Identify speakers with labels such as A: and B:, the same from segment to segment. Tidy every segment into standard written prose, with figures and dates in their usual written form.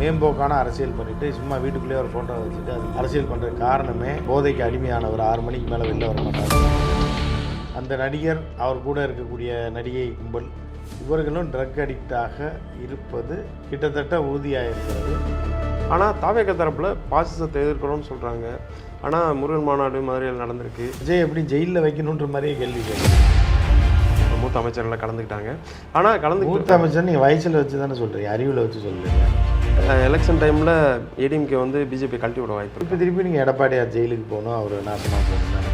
A: மேம்போக்கான அரசியல் பண்ணிட்டு சும்மா வீட்டுக்குள்ளேயே ஒரு ஃபோட்டோ வச்சுட்டு அது அரசியல் பண்ணுற காரணமே போதைக்கு அடிமையான ஒரு 6 மணிக்கு மேலே வெளில வர மாட்டாங்க. அந்த நடிகர், அவர் கூட இருக்கக்கூடிய நடிகை கும்பல், இவர்களும் ட்ரக் அடிக்டாக இருப்பது கிட்டத்தட்ட உறுதியாக இருக்கிறது.
B: ஆனால் தாவேக தரப்பில் பாசிசத்தை எதிர்க்கிறோம்னு சொல்கிறாங்க. ஆனால் முருகன் மாநாடு மாதிரியில் நடந்திருக்கு.
A: விஜய் எப்படி ஜெயிலில் வைக்கணுன்ற மாதிரியே கேள்வி கேட்குது.
B: மூத்த அமைச்சர்களை கலந்துக்கிட்டாங்க. ஆனால்
A: மூத்த அமைச்சர் நீங்கள் வயசில் வச்சு தானே சொல்கிறீங்க, அறிவில் வச்சு சொல்கிறீங்க.
B: எலெக்ஷன் டைமில் ஏடிஎம்கே வந்து பிஜேபி கழட்டி விட வாய்ப்பு.
A: இப்போ திருப்பி நீங்கள் எடப்பாடியார் ஜெயிலுக்கு போகணும், அவர் நாசமாக போகணும் தானே.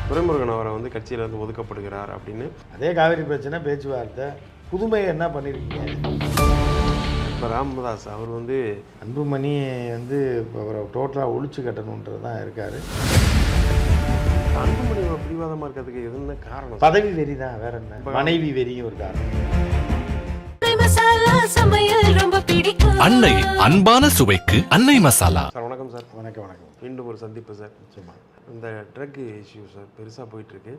B: துரைமுருகன் அவரை வந்து கட்சியிலேருந்து ஒதுக்கப்படுகிறார் அப்படின்னு.
A: அதே காவிரி பிரச்சனை பேச்சுவார்த்தை, புதுமையை என்ன பண்ணியிருக்கீங்க?
B: இப்போ ராமதாஸ் அவர் வந்து
A: அன்புமணி வந்து அவரை டோட்டலாக ஒழிச்சு கட்டணுன்றது தான் இருக்கார்.
B: அன்புமணி பிடிவாதமாக இருக்கிறதுக்கு எதுன்னு காரணம்?
A: பதவி வெறி தான், வேற என்ன. மனைவி வெறியும் ஒரு காரணம்.
C: அன்னை அன்பான சுவைக்கு அன்னை மசாலா.
B: சார் வணக்கம் சார்.
A: வணக்கம் வணக்கம்.
B: மீண்டும் ஒரு சந்திப்பு சார்.
A: நிச்சயமா
B: இந்த ட்ரக் இஷ்யூ சார் பெருசாக போயிட்டுருக்கு.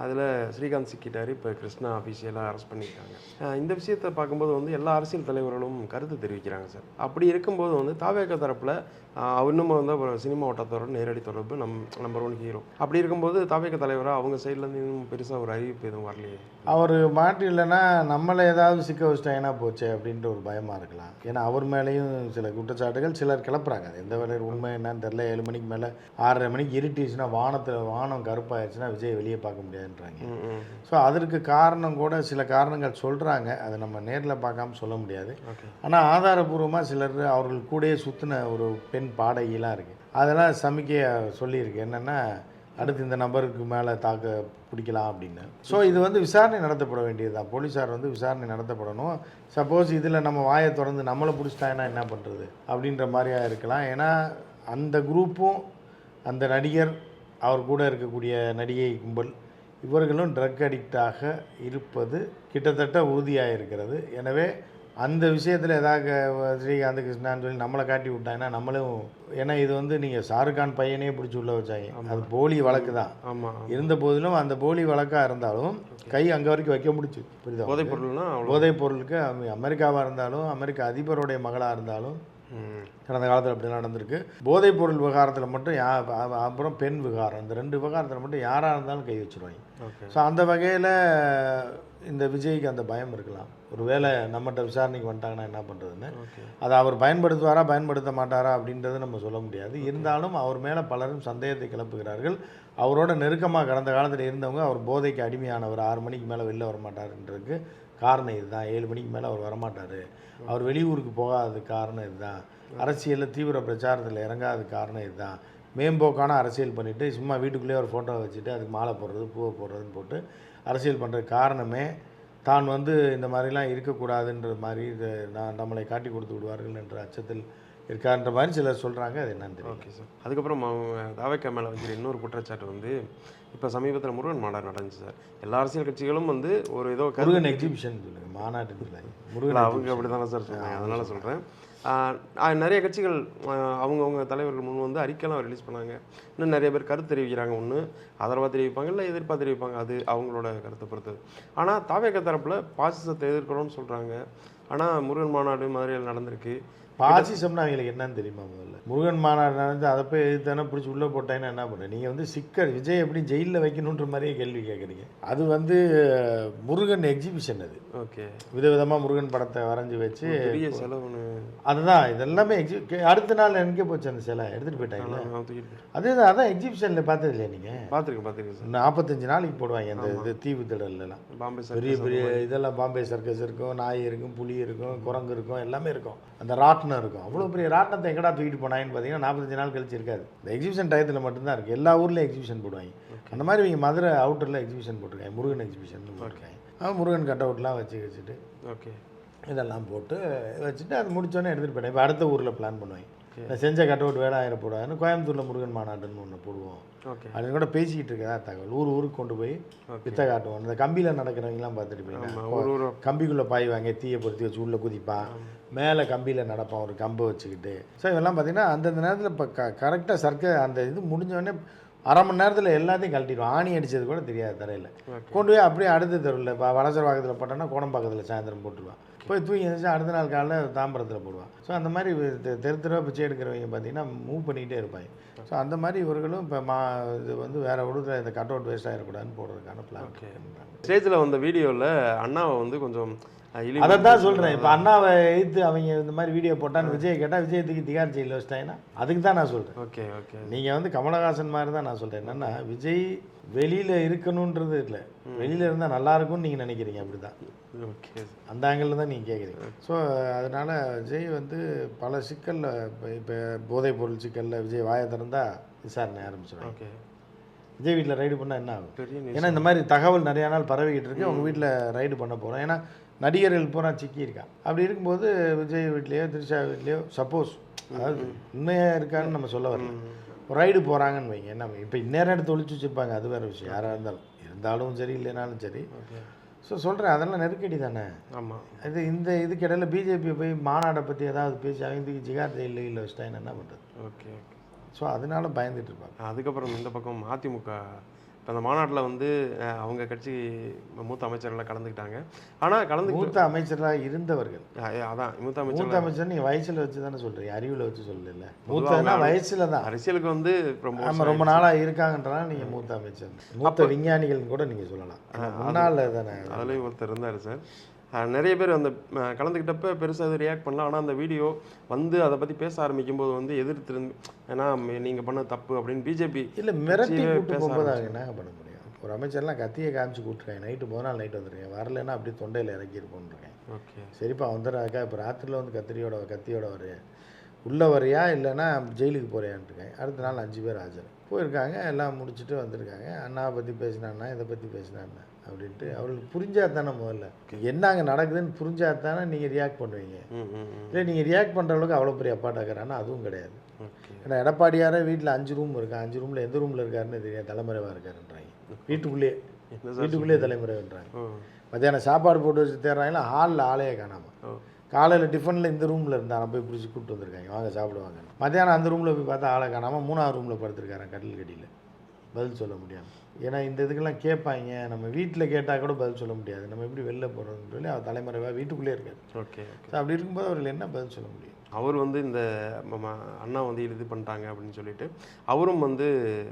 B: அதில் ஸ்ரீகாந்த் சிக்கிட்டார், இப்போ கிருஷ்ணா அஃபீஷியலாக அரெஸ்ட் பண்ணியிருக்காங்க. இந்த விஷயத்தை பார்க்கும்போது வந்து எல்லா அரசியல் தலைவர்களும் கருத்து தெரிவிக்கிறாங்க சார். அப்படி இருக்கும்போது வந்து தாவேக தரப்பில் இன்னும் வந்து ஒரு சினிமா ஓட்டத்தோட நேரடி தொடர்பு நம்பர் 1 ஹீரோ. அப்படி இருக்கும்போது தாவேக தலைவராக அவங்க சைட்லேருந்து இன்னும் பெருசாக ஒரு அறிவிப்பு எதுவும் வரலையே.
A: அவர் மாட்டி இல்லைன்னா நம்மளை ஏதாவது சிக்க வச்சிட்டாங்கன்னா போச்சு அப்படின்ற ஒரு பயமாக இருக்கலாம். ஏன்னா அவர் மேலேயும் சில குற்றச்சாட்டுகள் சிலர் கிளப்புறாங்க. அது எந்த வேலையில் உண்மை என்னன்னு தெரியல. 7 மணிக்கு மேலே 6:30 மணிக்கு இருட்டிச்சுன்னா வானம் கருப்பாயிடுச்சுன்னா விஜய் வெளியே பார்க்க முடியாதுன்றாங்க. ஸோ அதற்கு காரணம் கூட சில காரணங்கள் சொல்கிறாங்க. அதை நம்ம நேரில் பார்க்காம சொல்ல முடியாது. ஆனால் ஆதாரபூர்வமாக சிலர் அவர்கள் கூடயே சுற்றின ஒரு பெண் பாடகிலாம் இருக்குது. அதெல்லாம் சமிக்கையை சொல்லியிருக்கு. என்னென்னா அடுத்து இந்த நபருக்கு மேலே பிடிக்கலாம் அப்படின்னு. ஸோ இது வந்து விசாரணை நடத்தப்பட வேண்டியது தான். போலீஸார் வந்து விசாரணை நடத்தப்படணும். சப்போஸ் இதில் நம்ம வாயை திறந்து நம்மளை பிடிச்சிட்டாங்கன்னா என்ன பண்ணுறது அப்படின்ற மாதிரியாக இருக்கலாம். ஏன்னா அந்த குரூப்பும் அந்த நடிகர், அவர் கூட இருக்கக்கூடிய நடிகை கும்பல், இவர்களும் ட்ரக் அடிக்டாக இருப்பது கிட்டத்தட்ட உறுதியாக இருக்கிறது. எனவே அந்த விஷயத்தில் ஏதாவது ஸ்ரீகாந்த் கிருஷ்ணான்னு சொல்லி நம்மளை காட்டி விட்டாங்கன்னா நம்மளும், ஏன்னா இது வந்து நீங்கள் ஷாருக்கான் பையனே பிடிச்சி உள்ள வச்சாங்க. அது போலி வழக்கு தான். இருந்த போதிலும் அந்த போலி வழக்காக இருந்தாலும் கை அங்கே வரைக்கும் வைக்க முடிச்சு. புரியுதா? போதைப் பொருளுக்கு அமெரிக்காவாக இருந்தாலும், அமெரிக்க அதிபருடைய மகளாக இருந்தாலும் கடந்த காலத்தில் அப்படிலாம் நடந்திருக்கு. போதைப் பொருள் விவகாரத்தில் மட்டும் அப்புறம் பெண் விவகாரம், இந்த 2 விவகாரத்தில் மட்டும் யாராக இருந்தாலும் கை வச்சுருவாங்க. ஸோ அந்த வகையில் இந்த விஜய்க்கு அந்த பயம் இருக்கலாம். ஒரு வேளை நம்மகிட்ட விசாரணைக்கு வந்துட்டாங்கன்னா என்ன பண்ணுறதுன்னு. அதை அவர் பயன்படுத்துவாரா பயன்படுத்த மாட்டாரா அப்படின்றத நம்ம சொல்ல முடியாது. இருந்தாலும் அவர் மேலே பலரும் சந்தேகத்தை கிளப்புகிறார்கள். அவரோட நெருக்கமாக கடந்த காலத்தில் இருந்தவங்க அவர் போதைக்கு அடிமையானவர், 6 மணிக்கு மேலே வெளில வரமாட்டாருன்றதுக்கு காரணம் இதுதான். 7 மணிக்கு மேலே அவர் வரமாட்டார், அவர் வெளியூருக்கு போகாதது காரணம் இதுதான். அரசியலில் தீவிர பிரச்சாரத்தில் இறங்காத காரணம் இதுதான். மேம்போக்கான அரசியல் பண்ணிவிட்டு சும்மா வீட்டுக்குள்ளேயே ஒரு ஃபோட்டோ வச்சுட்டு அதுக்கு மாலை போடுறது, பூவை போடுறதுன்னு போட்டு அரசியல் பண்ணுற காரணமே தான் வந்து இந்த மாதிரிலாம் இருக்கக்கூடாதுன்ற மாதிரி நம்மளை காட்டி கொடுத்து விடுவார்கள் என்ற அச்சத்தில் இருக்கான்ற மாதிரி சிலர் சொல்கிறாங்க. அது என்னன்னு தெரியும்.
B: Okay sir. அதுக்கப்புறம் தாவேக்கா மேலே வைக்கிற இன்னொரு குற்றச்சாட்டு வந்து இப்போ சமீபத்தில் முருகன் மாநாடு நடந்துச்சு சார். எல்லா அரசியல் கட்சிகளும் வந்து ஒரு ஏதோ
A: முருகன் எக்ஸிபிஷன் சொல்லுங்கள், மாநாட்டு முருகன்
B: அவங்க அப்படி தானே சார் சொன்னாங்க. அதனால் சொல்கிறேன். நிறைய கட்சிகள் அவங்கவுங்க தலைவர்கள் முன் வந்து அறிக்கைலாம் ரிலீஸ் பண்ணாங்க. இன்னும் நிறைய பேர் கருத்து தெரிவிக்கிறாங்க. ஒன்று ஆதரவாக தெரிவிப்பாங்க, இல்லை எதிர்ப்பாக தெரிவிப்பாங்க. அது அவங்களோட கருத்தை பொறுத்தது. ஆனால் தாவேக தரப்பில் பாசிசத்தை எதிர்க்கிறோம்னு சொல்கிறாங்க. ஆனால் முருகன் மாநாடு மாதிரியில் நடந்திருக்கு.
A: பாசிசம்னா அவங்களுக்கு என்னன்னு தெரியுமா? முதல்ல முருகன் மாநாடு நடந்து அதை போய் எதிர்த்தானே பிடிச்சி உள்ளே போட்டாங்கன்னா என்ன பண்ணுறேன்? நீங்கள் வந்து சிக்கல் விஜய் எப்படி ஜெயிலில் வைக்கணுன்ற மாதிரியே கேள்வி கேட்குறீங்க. அது வந்து முருகன் எக்ஸிபிஷன். அது ஓகே, விதவிதமாக முருகன் படத்தை வரைஞ்சி வச்சு
B: பெரிய செலவுன்னு.
A: அதுதான் இதெல்லாமே அடுத்த நாள் எங்கே போச்சு அந்த சிலை எடுத்துகிட்டு போயிட்டாங்க. அதான் எக்ஸிபிஷனில் பார்த்தது இல்லையா நீங்கள்?
B: பார்த்துருக்கேன்.
A: 45 நாளைக்கு போடுவாங்க அந்த இது தீவு திடல்லாம். பெரிய பெரிய இதெல்லாம் பாம்பே சர்க்கஸ் இருக்கும், நாய் இருக்கும், புலி இருக்கும், குரங்கு இருக்கும், எல்லாமே இருக்கும். அந்த ராட்டினம் இருக்கும். அவ்வளோ பெரிய ராட்டினத்தை எங்கடா தூக்கிட்டு போனாங்கன்னு பார்த்தீங்கன்னா 45 நாள் கழிச்சு இருக்காது. இந்த எக்ஸிபிஷன் டயத்தில் மட்டும்தான் இருக்குது. எல்லா ஊர்லேயும் எக்ஸிபிஷன் போடுவாங்க. அந்த மாதிரி இவங்க மதுரை அவுட்டரில் எக்ஸிபிஷன் போட்டிருக்காங்க, முருகன் எக்ஸிபிஷன் போட்டிருக்காங்க. முருகன் கட் அவுட்லாம் வச்சுட்டு
B: ஓகே இதெல்லாம்
A: போட்டு வச்சுட்டு அது முடிச்சோன்னே எடுத்துகிட்டு போயிட்டேன். இப்போ அடுத்த ஊரில் பிளான் பண்ணுவாங்க. செஞ்ச கட் அவுட் வேலை ஆயிடக்கூடாதுன்னு கோயம்புத்தூரில் முருகன் மாநாடுன்னு ஒன்று போடுவோம் அப்படின்னு கூட பேசிக்கிட்டு இருக்கா தகவல். ஊருக்கு கொண்டு போய் வித்த காட்டுவோம். அந்த கம்பியில் நடக்கிறவங்கலாம் பார்த்துட்டு போய் கம்பிக்குள்ளே பாய்வாங்க, தீயை பொருத்தி வச்சு உள்ளே குதிப்பான், மேலே கம்பியில் நடப்பான் ஒரு கம்பை வச்சுக்கிட்டு. ஸோ இதெல்லாம் பார்த்திங்கன்னா அந்தந்த நேரத்தில் இப்போ கரெக்டாக அந்த இது முடிஞ்சோடனே அரை மணி நேரத்தில் எல்லாத்தையும் கழட்டிடுவோம். ஆணி அடித்தது கூட தெரியாது தரையில். கொண்டு போய் அப்படியே அடுத்த தெருவில் இப்போ வடசரவாக்கத்தில் போட்டோன்னா கோடம்பாக்கத்தில் சாயந்தரம் போட்டுருவான். போய் தூங்கி எழுந்திரிச்சு அடுத்த நாள் காலைல தாம்பரத்தில் போடுவான். ஸோ அந்த மாதிரி தெரு தெருவாக பிச்சை எடுக்கிறவங்க பார்த்தீங்கன்னா மூவ் பண்ணிக்கிட்டே இருப்பாங்க. ஸோ அந்த மாதிரி இவர்களும் இப்போ இது வந்து வேறு விடுதலை இந்த கட் அவுட் வேஸ்ட் ஆகிடக்கூடாதுன்னு போடுறதுக்கான பிளான்.
B: ஸ்டேஜில் வந்த வீடியோவில் அண்ணாவை வந்து கொஞ்சம்
A: அதை தான் சொல்கிறேன். இப்போ அண்ணாவை எதிர்த்து அவங்க இந்த மாதிரி வீடியோ போட்டான்னு விஜய் கேட்டால் விஜய் தூக்கி திகார் ஜெயிலில் வச்சிட்டாங்கன்னா அதுக்கு தான் நான் சொல்கிறேன்.
B: Okay okay.
A: நீங்கள் வந்து கமலஹாசன் மாதிரி தான் நான் சொல்கிறேன். என்னென்னா விஜய் வெளியில் இருக்கணுன்றது இல்லை, வெளியில் இருந்தால் நல்லா இருக்கும்னு நீங்கள் நினைக்கிறீங்க. அப்படி தான்.
B: ஓகே.
A: அந்த ஆங்கிளில் தான் நீங்கள் கேட்குறீங்க. ஸோ அதனால் விஜய் வந்து பல சிக்கலில் இப்போ போதைப் பொருள் சிக்கலில் விஜய் வாயை திறந்தால் விசாரணை ஆரம்பிச்சிடும்.
B: ஓகே.
A: விஜய் வீட்டில் ரைடு பண்ணால் என்ன ஆகும்?
B: பெரிய
A: ஏன்னா இந்த மாதிரி தகவல் நிறையா நாள் பரவிக்கிட்டு இருக்கு. அவங்க வீட்டில் ரைடு பண்ண போகிறோம். ஏன்னா நடிகர்கள் பூரா சிக்கி இருக்கான். அப்படி இருக்கும்போது விஜய் வீட்லேயோ திரிஷா வீட்லேயோ சப்போஸ் அதாவது உண்மையாக இருக்கான்னு நம்ம சொல்ல வரல, ஒரு ரைடு போகிறாங்கன்னு வைங்க. என்ன இப்போ இந்நேரம் எடுத்து ஒழிச்சு வச்சுருப்பாங்க, அது வேறு விஷயம். யாராக இருந்தாலும் சரி இல்லைனாலும் சரி. ஸோ சொல்கிறேன், அதெல்லாம் நெருக்கடி தானே.
B: ஆமாம்.
A: இதுக்கு இடையில பிஜேபி போய் மாநாடை பற்றி ஏதாவது பேசி அவங்க ஜிகார் ஜெயிலில் வச்சுட்டாங்க என்ன பண்ணுறது?
B: Okay okay.
A: ஸோ அதனால பயந்துட்டு இருப்பாங்க.
B: அதுக்கப்புறம் இந்த பக்கம் அதிமுக இப்போ அந்த மாநாட்டில் வந்து அவங்க கட்சி மூத்த அமைச்சர்கள் கலந்துக்கிட்டாங்க. ஆனால்
A: மூத்த அமைச்சராக இருந்தவர்கள்
B: அதான் மூத்த
A: அமைச்சர் நீங்கள் வயசில் வச்சு தானே சொல்கிறீங்க, அறிவில் வச்சு சொல்லல. மூத்தனா வயசில் தான்.
B: அரசியலுக்கு வந்து
A: ரொம்ப நாளாக இருக்காங்கன்றனால நீங்கள் மூத்த அமைச்சர், மூத்த விஞ்ஞானிகள் கூட நீங்கள் சொல்லலாம். முன்னால் தானே
B: அதுலேயும் ஒருத்தர் இருந்தார் சார். நிறைய பேர் அந்த கலந்துக்கிட்டப்ப பெருசாக அது ரியாக்ட் பண்ணலாம். ஆனால் அந்த வீடியோ வந்து அதை பற்றி பேச ஆரம்பிக்கும் போது வந்து எதிர்த்து, ஏன்னா நீங்கள் பண்ண தப்பு அப்படின்னு பிஜேபி
A: இல்லை மிரட்டி கூட்டு போகும்போது அவங்க என்ன பண்ண முடியும்? ஒரு அமைச்சர்லாம் கத்தியை காமிச்சு கூப்பிட்ருக்கேன், நைட்டு முதல் நாள் நைட்டு வந்துருக்கேன், வரலைன்னா அப்படியே தொண்டையில் இறக்கியிருப்போன்ருக்கேன்.
B: ஓகே சரிப்பா
A: வந்துடுறாக்கா. இப்போ ராத்திரியில் வந்து கத்தியோட வரையா உள்ளே வரையா இல்லைன்னா ஜெயிலுக்கு போறியான்ட்டுருக்கேன். அடுத்த நாள் 5 பேர் ஆஜர் போயிருக்காங்க, எல்லாம் முடிச்சுட்டு வந்திருக்காங்க. அண்ணாவை பற்றி பேசினான்னா இதை பற்றி பேசினான்னா அப்படின்ட்டு அவங்களுக்கு புரிஞ்சா தானே முதல்ல என்ன அங்கே நடக்குதுன்னு புரிஞ்சா தானே நீங்கள் ரியாக்ட் பண்ணுவீங்க. இல்லை நீங்கள் ரியாக்ட் பண்ணுற அளவுக்கு அவ்வளோ பெரிய அப்பாட்டாக்குறான்னா அதுவும் கிடையாது. ஏன்னா எடப்பாடியாரே வீட்டில் 5 ரூம் இருக்கா, 5 ரூமில் எந்த ரூமில் இருக்காருன்னு தெரியாது, தலைமறைவாக இருக்காருன்றாங்க. வீட்டுக்குள்ளேயே தலைமறைவுன்றாங்க. மத்தியானம் சாப்பாடு போட்டு வச்சு தேடுறாங்களா, ஹாலில் ஆளையே காணாமல். காலையில் டிஃபனில் இந்த ரூமில் இருந்தால் போய் பிடிச்சி கூப்பிட்டு வந்திருக்காங்க, வாங்க சாப்பிடுவாங்க. மத்தியானம் அந்த ரூமில் போய் பார்த்தா ஆளை காணாமல் 3ஆவது ரூமில் படுத்துருக்காரன் கட்டில் கடியில். பதில் சொல்ல முடியாது. ஏன்னா இந்த இதுக்கெல்லாம் கேட்பாங்க, நம்ம வீட்டில் கேட்டால் கூட பதில் சொல்ல முடியாது. நம்ம எப்படி வெளில போகிறோம்னு சொல்லி அவர் தலைமறைவாக வீட்டுக்குள்ளே இருக்காரு.
B: ஓகே.
A: அப்படி இருக்கும்போது அவர்கள் என்ன பதில் சொல்ல முடியும்?
B: அவர் வந்து இந்த அண்ணா வந்து இது பண்ணிட்டாங்க அப்படின்னு சொல்லிட்டு அவரும் வந்து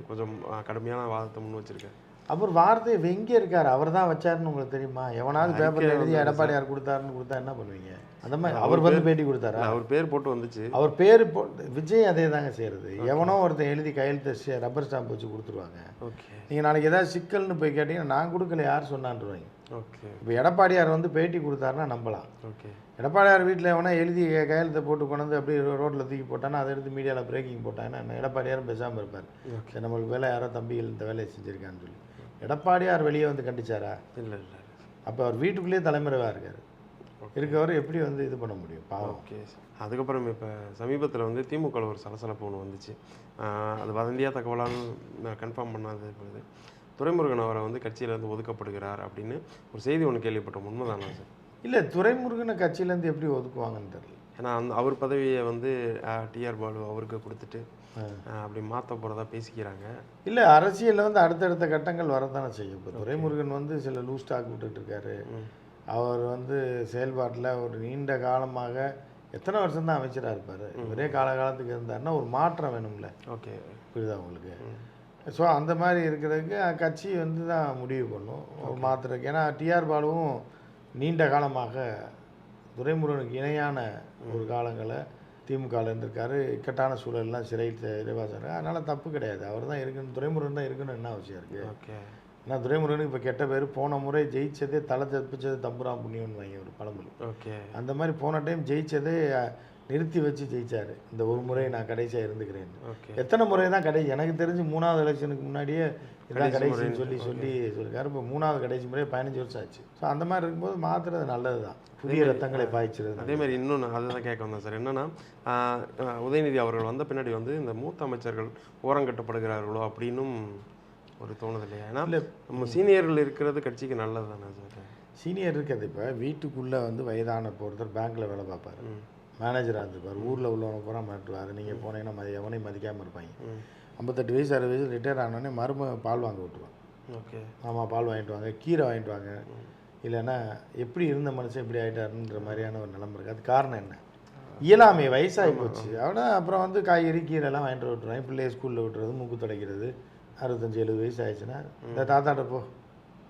B: கொஞ்சம் கடுமையான வாதத்தை முன் வச்சிருக்காரு.
A: அவர் வார்த்தை எங்கே இருக்கார்? அவர் தான் வச்சாருன்னு உங்களுக்கு தெரியுமா? எவனாவது பேப்பரில் எழுதி எடப்பாடியார் கொடுத்தாருன்னு கொடுத்தா என்ன பண்ணுவீங்க? அந்த மாதிரி அவர் வந்து பேட்டி கொடுத்தாரா?
B: அவர் பேர் போட்டு வந்துச்சு.
A: அவர் பேர் விஜய் அதே தாங்க செய்கிறது. எவனோ ஒருத்தன் எழுதி கையெழுத்து ரப்பர் ஸ்டாம்ப் வச்சு கொடுத்துருவாங்க.
B: ஓகே. நீங்கள்
A: நாளைக்கு ஏதாவது சிக்கல்னு போய் கேட்டிங்கன்னா நான் கொடுக்கல, யார் சொன்னான்ருவாங்க.
B: ஓகே.
A: இப்போ எடப்பாடியார் வந்து பேட்டி கொடுத்தாருன்னா நம்பலாம்.
B: ஓகே.
A: எடப்பாடியார் வீட்டில் எவனா எழுதி கையெழுத்தை போட்டு கொண்டு அப்படியே ரோட்டில் தூக்கி போட்டான்னா அதை எடுத்து மீடியாவில் பிரேக்கிங் போட்டாங்கன்னா எடப்பாடியாரும் பேசாமல் இருப்பார். சரி நம்மளுக்கு வேலை யாரோ தம்பிகள் இந்த வேலையை செஞ்சுருக்கான்னு சொல்லி எடப்பாடியார் வெளியே வந்து கண்டிச்சாரா?
B: இல்லை இல்லை.
A: அப்போ அவர் வீட்டுக்குள்ளேயே தலைமறைவாக இருக்கார். இருக்கவர் எப்படி வந்து இது பண்ண முடியும்? பாவம்.
B: ஓகே. அதுக்கப்புறம் இப்போ சமீபத்தில் வந்து திமுகவில் ஒரு சலசலப்பு ஒன்று வந்துச்சு. அது வதந்தியாக தகவலான்னு கன்ஃபார்ம் பண்ணாது போது துரைமுருகன் அவரை வந்து கட்சியிலேருந்து ஒதுக்கப்படுகிறார் அப்படின்னு ஒரு செய்தி ஒன்று கேள்விப்பட்டோம். உண்மைதானா சார்?
A: இல்லை, துரைமுருகனை கட்சியிலேருந்து எப்படி ஒதுக்குவாங்கன்னு தெரியல.
B: ஏன்னா அவர் பதவியை வந்து டிஆர் பாலு அவருக்கு கொடுத்துட்டு அப்படி மாற்ற போகிறதா பேசிக்கிறாங்க.
A: இல்லை, அரசியலில் வந்து அடுத்தடுத்த கட்டங்கள் வரதானே செய்யும். இப்போ துரைமுருகன் வந்து சில லூஸ் ஸ்டாக் விட்டுட்டுருக்காரு. அவர் வந்து செயல்பாட்டில் ஒரு நீண்ட காலமாக எத்தனை வருஷம் தான் அமைச்சராக இருப்பார். ஒரே காலகாலத்துக்கு இருந்தாருன்னா ஒரு மாற்றம் வேணும்ல.
B: ஓகே,
A: புரியுதா உங்களுக்கு? ஸோ அந்த மாதிரி இருக்கிறதுக்கு கட்சி வந்து தான் முடிவு பண்ணும் ஒரு மாற்றுறதுக்கு. ஏன்னா டிஆர் பாலுவும் நீண்ட காலமாக துரைமுருகனுக்கு இணையான ஒரு காலங்களை திமுகவில் இருந்திருக்காரு. இக்கட்டான சூழல்லாம் சிறைவாசாரு. அதனால் தப்பு கிடையாது. அவர் தான் இருக்கணும், துரைமுருகன் தான் இருக்கணும். என்ன அவசியம் இருக்குது?
B: ஓகே.
A: ஏன்னா துரைமுருகனுக்கு இப்போ கெட்ட பேர். போன முறை ஜெயிச்சதே தலை தப்பிச்சது தம்புரான் புண்ணியம்னு வாங்கி ஒரு பழமொழி.
B: ஓகே. அந்த
A: மாதிரி போன டைம் ஜெயிச்சதே நிறுத்தி வச்சு ஜெயிச்சார். இந்த ஒரு முறை நான் கடைசியாக இருந்துக்கிறேன். எத்தனை முறை தான் கடைசி? எனக்கு தெரிஞ்சு 3வது எலெக்ஷனுக்கு முன்னாடியே இதான் கடைசின்னு சொல்லியிருக்காரு. இப்போ 3வது கடைசி முறையே 15 வருஷம் ஆச்சு. ஸோ அந்த மாதிரி இருக்கும்போது மாற்றுறது நல்லது தான், புதிய ரத்தங்களை பாய்ச்சிருது.
B: அதே மாதிரி இன்னொன்று அதுதான் கேட்க வந்தேன் சார். என்னென்னா உதயநிதி அவர்கள் வந்த பின்னாடி வந்து இந்த மூத்த அமைச்சர்கள் ஓரங்கட்டப்படுகிறார்களோ அப்படின்னும் ஒரு தோணுது இல்லையா? ஏன்னா நம்ம சீனியர்கள் இருக்கிறது கட்சிக்கு நல்லது தானே சார்?
A: சீனியர் இருக்கிறது. இப்போ வீட்டுக்குள்ளே வந்து வயதான ஒருத்தர் பேங்க்கில் வேலை பார்ப்பார், மேனேஜராக இருந்திருப்பார். ஊரில் உள்ளவங்க பூரா மாட்டுவார். நீங்கள் போனீங்கன்னா எவனையும் மதிக்காமல் இருப்பாங்க. 58 வயசு 60 வயசு ரிட்டையர் ஆனோடனே மரும பால் வாங்க விட்டுருவாங்க.
B: ஓகே.
A: ஆமாம், பால் வாங்கிட்டு வாங்க, கீரை வாங்கிட்டு வாங்க, இல்லைன்னா எப்படி இருந்த மனுஷன் இப்படி ஆகிட்டாருன்ற மாதிரியான ஒரு நிலைமை இருக்குது. அது காரணம் என்ன? இயலாமை, வயசாகி போச்சு. அவனா அப்புறம் வந்து காய்கறி கீரைலாம் வாங்கிட்டு விட்டுருவாங்க. பிள்ளைய ஸ்கூலில் விட்டுறது, மூக்கு துடைக்கிறது. 65-70 வயசு ஆயிடுச்சுன்னா இந்த தாத்தாட்ட போ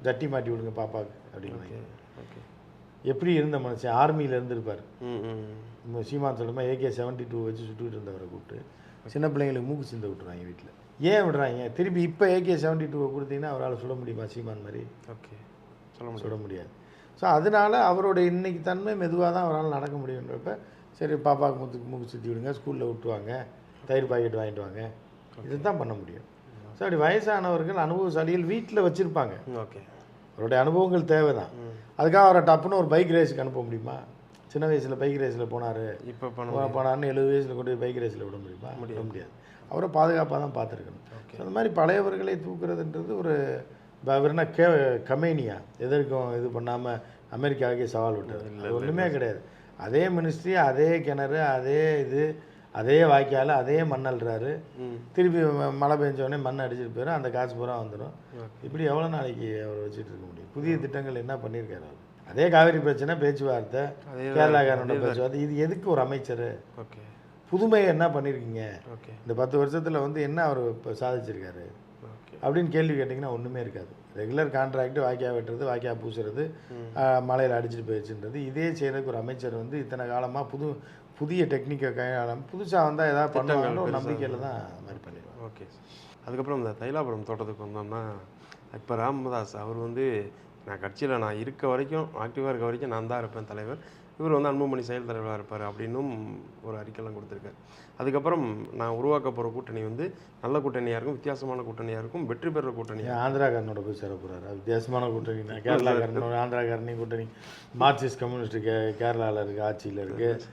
A: ஜட்டி மாட்டி விடுங்க பாப்பாவுக்கு அப்படின்னு. எப்படி இருந்த மனுஷன் ஆர்மியில் இருந்திருப்பார். சீமான் சொல்லுமா AK-72 வச்சு சுட்டுக்கிட்டு இருந்தவரை கூப்பிட்டு சின்ன பிள்ளைங்களுக்கு மூக்கு சிந்த விட்டுருவாங்க வீட்டில். ஏன் விடுறாங்க? திருப்பி இப்போ AK-72 கொடுத்தீங்கன்னா அவரால் சுட முடியுமா? சீமான் மாதிரி சுட முடியாது. ஸோ அதனால அவரோட இன்னைக்கு தன்மை மெதுவாக தான் அவரால் நடக்க முடியுன்றப்ப சரி பாப்பாவுக்கு மூக்கு சுற்றி விடுங்க, ஸ்கூலில் விட்டுவாங்க, தயிர் பாக்கெட் வாங்கிட்டு வாங்க, இதுதான் பண்ண முடியும். ஸோ அப்படி வயசானவர்கள் அனுபவசாலிகள் வீட்டில் வச்சுருப்பாங்க. அவருடைய அனுபவங்கள் தேவை தான். அதுக்காக அவரை டப்புன்னு ஒரு பைக் ரேஸுக்கு அனுப்ப முடியுமா? சின்ன வயசில் பைக் ரேஸில் போனார், இப்போ போனார்னு 70 வயசில் கொண்டு போய் பைக் ரேஸில் விட முடியுமா? விட முடியாது. அவரை பாதுகாப்பாக தான் பார்த்துருக்கணும். அந்த மாதிரி பழையவர்களை தூக்குறதுன்றது ஒரு அவர்னா கமேனியா எதற்கும் இது பண்ணாமல் அமெரிக்காவுக்கே சவால் விட்டது. அது ஒன்றுமே கிடையாது. அதே மினிஸ்ட்ரி, அதே கிணறு, அதே இது, அதே வாய்க்கால், அதே மண்ணல்றாரு. திருப்பி மழை பெஞ்சோடனே மண் அடிச்சுட்டு போயிடும், அந்த காசு பூரா வந்துடும். இப்படி எவ்வளோ நாளைக்கு அவர் வச்சுட்டு இருக்க முடியும்? புதிய திட்டங்கள் என்ன பண்ணியிருக்காரு அவர்? அதே காவிரி பிரச்சனை, பேச்சுவார்த்தை, கேரளாக்காரனோட பேச்சுவார்த்தை. இது எதுக்கு ஒரு அமைச்சர்? புதுமையை என்ன பண்ணியிருக்கீங்க இந்த 10 வருஷத்தில் வந்து என்ன அவர் இப்போ சாதிச்சிருக்காரு அப்படின்னு கேள்வி கேட்டிங்கன்னா ஒன்றுமே இருக்காது. ரெகுலர் கான்ட்ராக்ட், வாய்க்கா வெட்டுறது, வாய்க்கா பூசுறது, மலையில் அடிச்சுட்டு போயிடுச்சுன்றது. இதே செய்கிறதுக்கு ஒரு அமைச்சர் வந்து இத்தனை காலமாக புதிய டெக்னிக்கை கையாளாமல் புதுசாக வந்தால் ஏதாவது பண்ணுவாங்கன்னு ஒரு நம்பிக்கையில் தான் அது மாதிரி பண்ணிடுவாங்க.
B: ஓகே. அதுக்கப்புறம் இந்த தைலாபுரம் தோட்டத்துக்கு வந்தோம்னா இப்போ ராமதாஸ் அவர் வந்து நான் கட்சியில் நான் இருக்க வரைக்கும், ஆக்டிவாக இருக்க வரைக்கும் நான் தான் இருப்பேன் தலைவர், இவர் வந்து அன்புமணி செயல் தலைவராக இருப்பார் அப்படின்னும் ஒரு அறிக்கைலாம் கொடுத்துருக்காரு. அதுக்கப்புறம் நான் உருவாக்க போகிற கூட்டணி வந்து நல்ல கூட்டணியாக இருக்கும், வித்தியாசமான கூட்டணியாக இருக்கும், வெற்றி பெற கூட்டணியாக.
A: ஆந்திராக்காரனோட போய் சேர போகிறாரு. வித்தியாசமான கூட்டணி. கேரளாக்காரனோட ஆந்திராக்காரனி கூட்டணி. மார்க்சிஸ்ட் கம்யூனிஸ்ட் கேரளாவில் இருக்குது, ஆட்சியில் இருக்குது.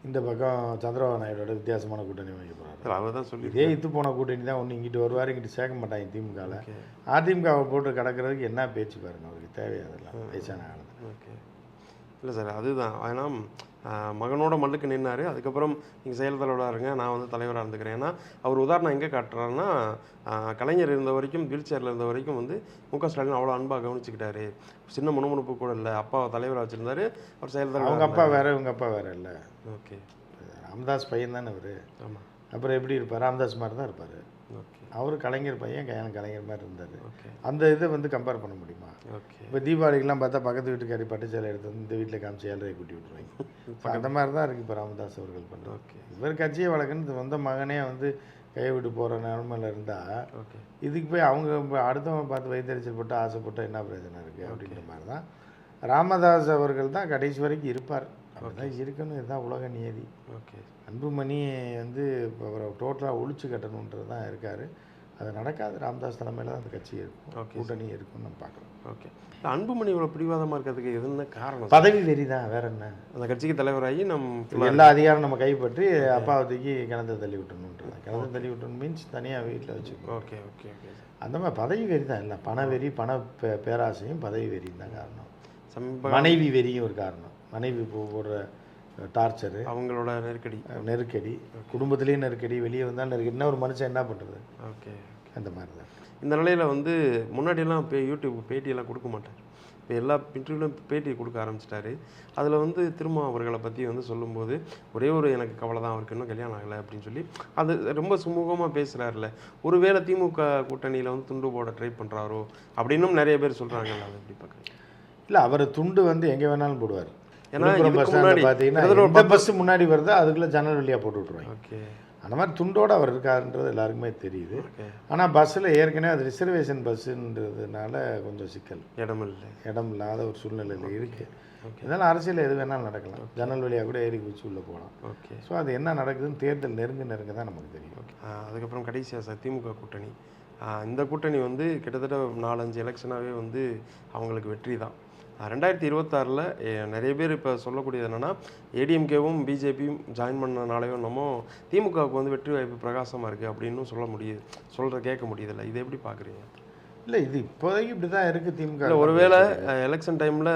A: இந்த பக்கம் சந்திரபாபு நாயுடோட வித்தியாசமான கூட்டணி வைக்க போகிறாரு.
B: அவர் தான் சொல்லி
A: இதே இத்து போன கூட்டணி தான். ஒன்று இங்கிட்டு வருவார், இங்கிட்டு சேர்க்க மாட்டாங்க திமுகவில். அதிமுகவை போட்டு கிடக்கிறதுக்கு என்ன பேச்சு பாருங்க, அவருக்கு தேவையாதெல்லாம் வயசான காலத்தில்.
B: ஓகே. இல்லை சார், அதுதான். ஏன்னா மகனோட மல்லுக்கு நின்னார். அதுக்கப்புறம் நீங்கள் செயல் தலைவராக இருங்க, நான் வந்து தலைவராக இருந்துக்கிறேன். ஏன்னா அவர் உதாரணம் எங்கே காட்டுறாருன்னா, கலைஞர் இருந்த வரைக்கும், வீல் சேரில் இருந்த வரைக்கும் வந்து முக ஸ்டாலின் அவ்வளோ அன்பாக கவனிச்சுக்கிட்டாரு. சின்ன முணுமுணுப்பு கூட இல்லை. அப்பாவை தலைவராக வச்சுருந்தாரு, அவர் செயல் தலைவர்.
A: அவங்க அப்பா வேறு, இவங்க அப்பா வேறு இல்லை.
B: ஓகே.
A: ராமதாஸ் பையன் தானே அவர்.
B: ஆமாம்.
A: அப்புறம் எப்படி இருப்பார்? ராமதாஸ் மாதிரி தான் இருப்பார்.
B: ஓகே. அவர்
A: கலைஞர் பையன், கலைஞர் மாதிரி இருந்தார்.
B: ஓகே.
A: அந்த இதை வந்து கம்பேர் பண்ண முடியுமா?
B: ஓகே. இப்போ
A: தீபாவளிக்கெலாம் பார்த்தா பக்கத்து வீட்டுக்காரி பட்டு சேலை எடுத்து வந்து இந்த வீட்டில் காமிச்சு 7.5 கூட்டி விட்டுருவாங்க. அந்த மாதிரி தான் இருக்குது இப்போ ராமதாஸ் அவர்கள் பண்ணுறது.
B: ஓகே. இவர்
A: கட்சியை வளர்க்குன்னு சொந்த மகனே வந்து கையை விட்டு போகிற நிலமையில் இருந்தால்,
B: ஓகே,
A: இதுக்கு போய் அவங்க அடுத்தவங்க பார்த்து வைத்தறிச்சல் போட்டு ஆசைப்பட்டு என்ன பிரச்சனை இருக்குது அப்படின்ற மாதிரி தான் ராமதாஸ் அவர்கள் தான் கடைசி வரைக்கும் இருப்பார். அப்படிதான் இருக்கணும். இதுதான் உலக நியதி.
B: ஓகே.
A: அன்புமணி வந்து இப்போ அவரை டோட்டலாக ஒழிச்சு கட்டணுன்றது தான் இருக்கார். அது நடக்காது. ராமதாஸ் தலைமையில் தான் அந்த கட்சி இருக்கும், கூட்டணி இருக்குன்னு நம்ம பார்க்கலாம்.
B: ஓகே. அன்புமணி இவ்வளோ பிடிவாதமாக இருக்கிறதுக்கு எதுன்னு காரணம்?
A: பதவி வெறி தான், வேற என்ன.
B: அந்த கட்சிக்கு தலைவராகி
A: எல்லா அதிகாரம் நம்ம கைப்பற்றி அப்பாவை தூக்கி கிணத்துல தள்ளி விட்டணுன்றது. கிணத்துல தள்ளி விட்டணும் மீன்ஸ் தனியாக வீட்டில் வச்சுக்கணும்.
B: Okay okay okay.
A: அந்த மாதிரி பதவி வெறி தான். இல்லை, பண வெறி, பேராசையும் பதவி வெறியும் தான் காரணம். மனைவி வெறியும் ஒரு காரணம். மனைவி போடுற டார்ச்சரு, அவங்களோட நெருக்கடி, குடும்பத்துலேயும் நெருக்கடி, வெளியே வந்தாலும் நெருக்கடி. என்ன ஒரு மனுஷன் என்ன பண்ணுறது?
B: ஓகே.
A: அந்த மாதிரி தான்.
B: இந்த நிலையில் வந்து முன்னாடியெல்லாம் இப்போ யூடியூப் பேட்டியெல்லாம் கொடுக்க மாட்டார். இப்போ எல்லா இன்டர்வியூலையும் பேட்டி கொடுக்க ஆரம்பிச்சிட்டாரு. அதில் வந்து திரும்ப அவர்களை பற்றி வந்து சொல்லும்போது ஒரே ஒரு எனக்கு கவலை தான், அவருக்கு இன்னும் கல்யாணம் ஆகலை அப்படின்னு சொல்லி அது ரொம்ப சுமூகமாக பேசுகிறாருல. ஒருவேளை திமுக கூட்டணியில் வந்து துண்டு போட ட்ரை பண்ணுறாரோ அப்படின்னும் நிறைய பேர் சொல்கிறாங்கல்ல, அதை எப்படி பார்க்குறீங்க?
A: இல்லை, அவர் துண்டு வந்து எங்கே வேணாலும் போடுவார்.
B: ஏன்னா
A: பஸ் ஸ்டாண்டில் பார்த்தீங்கன்னா பஸ் முன்னாடி வருது, அதுக்குள்ளே ஜன்னல் வழியாக போட்டு விட்ருவாங்க.
B: ஓகே.
A: அந்த மாதிரி துண்டோடு அவர் இருக்காருன்றது எல்லாருக்குமே தெரியுது. ஆனால் பஸ்ஸில் ஏற்கனவே அது ரிசர்வேஷன் பஸ்ஸுன்றதுனால கொஞ்சம் சிக்கல், இடம் இல்லாத ஒரு சூழ்நிலையில் இருக்குது. இதனால் அரசியல் எது வேணாலும் நடக்கலாம். ஜன்னல் வழியாக கூட ஏறி குச்சி உள்ளே போகலாம்.
B: ஓகே.
A: ஸோ அது என்ன நடக்குதுன்னு தேர்தல் நெருங்க தான் நமக்கு தெரியும்.
B: ஓகே. அதுக்கப்புறம் கடைசியாக சார், திமுக கூட்டணி. இந்த கூட்டணி வந்து கிட்டத்தட்ட 4-5 எலெக்ஷனாகவே வந்து அவங்களுக்கு வெற்றி தான். 2026 நிறைய பேர் இப்போ சொல்லக்கூடியது என்னென்னா, ஏடிஎம்கேவும் பிஜேபியும் ஜாயின் பண்ணனாலையும் நம்ம திமுகவுக்கு வந்து வெற்றி வாய்ப்பு பிரகாசமாக இருக்குது அப்படின்னு கேட்க முடியுதில்ல. இதை எப்படி பார்க்குறீங்க?
A: இல்லை, இது இப்போதைக்கு இப்படி தான் இருக்குது திமுக.
B: ஒருவேளை எலெக்ஷன் டைமில்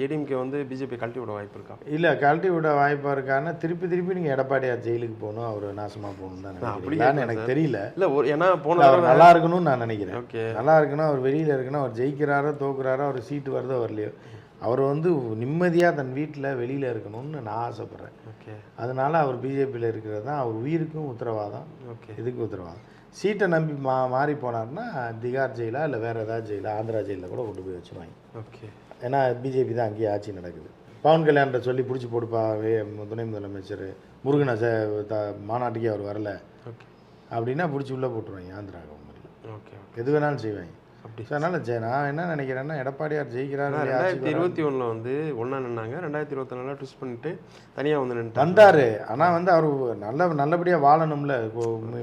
B: ஏடிஎம்கே வந்து பிஜேபி கழட்டி விட வாய்ப்பு இருக்கா?
A: இல்லை, கழட்டி விட வாய்ப்பாக இருக்கான்னு திருப்பி நீங்கள் எடப்பாடியார் ஜெயிலுக்கு போகணும், அவர் நாசமாக போகணும் தான் நினைக்கிறீங்களான்னு எனக்கு தெரியல.
B: இல்லை, ஏன்னா போன
A: அவர் நல்லா இருக்கணும்னு நான் நினைக்கிறேன்.
B: ஓகே,
A: நல்லா இருக்கணும், அவர் வெளியில் இருக்கணும், அவர் ஜெயிக்கிறாரோ தோக்குறாரோ, அவர் சீட்டு வருதோ வரலையோ, அவர் வந்து நிம்மதியாக தன் வீட்டில் வெளியில் இருக்கணும்னு நான் ஆசைப்பட்றேன்.
B: ஓகே.
A: அதனால அவர் பிஜேபியில் இருக்கிறது தான் அவர் உயிருக்கும் உத்தரவாதம்,
B: ஓகே.
A: இதுக்கு உத்தரவாதம். சீட்டை நம்பி மாறி போனார்னா திகார் ஜெயிலா இல்லை வேறு ஏதாவது ஜெயிலா, ஆந்திரா ஜெயிலில் கூட கொண்டு போய் வச்சுருவாங்க.
B: ஓகே.
A: ஏன்னா பிஜேபி தான் அங்கேயே ஆட்சி நடக்குது. பவன் கல்யாண்கிட்ட சொல்லி பிடிச்சி போடுப்பாவே துணை முதலமைச்சர் முருகனை மாநாட்டுக்கே அவர் வரல
B: ஓகே.
A: அப்படின்னா பிடிச்சி உள்ளே போட்டுருவாங்க ஆந்திரா கவர்மெண்ட்டில்.
B: ஓகே.
A: எது வேணாலும் செய்வாங்க.
B: அப்படி.
A: ஸோ அதனால் நான் என்ன நினைக்கிறேன்னா எடப்பாடியார் ஜெயிக்கிறார்.
B: 2021 வந்து ஒன்றா நின்னாங்க, 2024 ட்விஸ்ட் பண்ணிட்டு தனியாக வந்து நின்று
A: வந்தார். ஆனால் வந்து அவர் நல்லபடியாக வாழணும்ல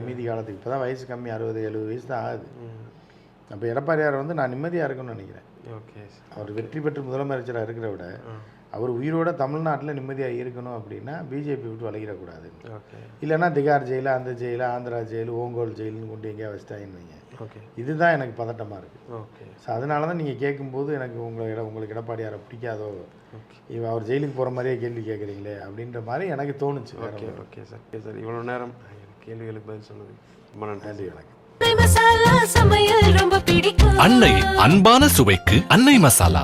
A: மீதி காலத்துக்கு. இப்போ தான் வயசு கம்மி, 60-70 வயசு தான் ஆகுது. அப்போ எடப்பாடியார் வந்து நான் நிம்மதியாக இருக்கணும்னு நினைக்கிறேன்.
B: ஓகே.
A: அவர் வெற்றி பெற்று முதலமைச்சராக இருக்கிற விட அவர் உயிரோட தமிழ்நாட்டில் நிம்மதியாக இருக்கணும் அப்படின்னா பிஜேபி விட்டு வளைகிடக்கூடாது.
B: ஓகே.
A: இல்லைன்னா திகார் ஜெயிலு, அந்த ஜெயிலு, ஆந்திரா ஜெயிலு, ஓங்கோல் ஜெயிலுன்னு கொண்டு எங்கேயா வச்சிட்டாங்கன்னு வைங்க.
B: ஓகே.
A: இதுதான் எனக்கு பதட்டமாக இருக்குது.
B: ஓகே.
A: ஸோ அதனால தான் நீங்கள் கேட்கும்போது எனக்கு உங்களுக்கு எடப்பாடியாரை பிடிக்காதோ,
B: ஓகே.
A: அவர் ஜெயிலுக்கு போகிற மாதிரியே கேள்வி கேட்குறீங்களே அப்படின்ற மாதிரி எனக்கு தோணுச்சு.
B: Okay. Okay sir. Okay sir, இவ்வளோ நேரம் கேள்விகளுக்கு பதில் சொன்னது ரொம்ப நன்றி.
A: வணக்கம்.
C: அன்னை அன்பான சுவைக்கு அன்னை மசாலா.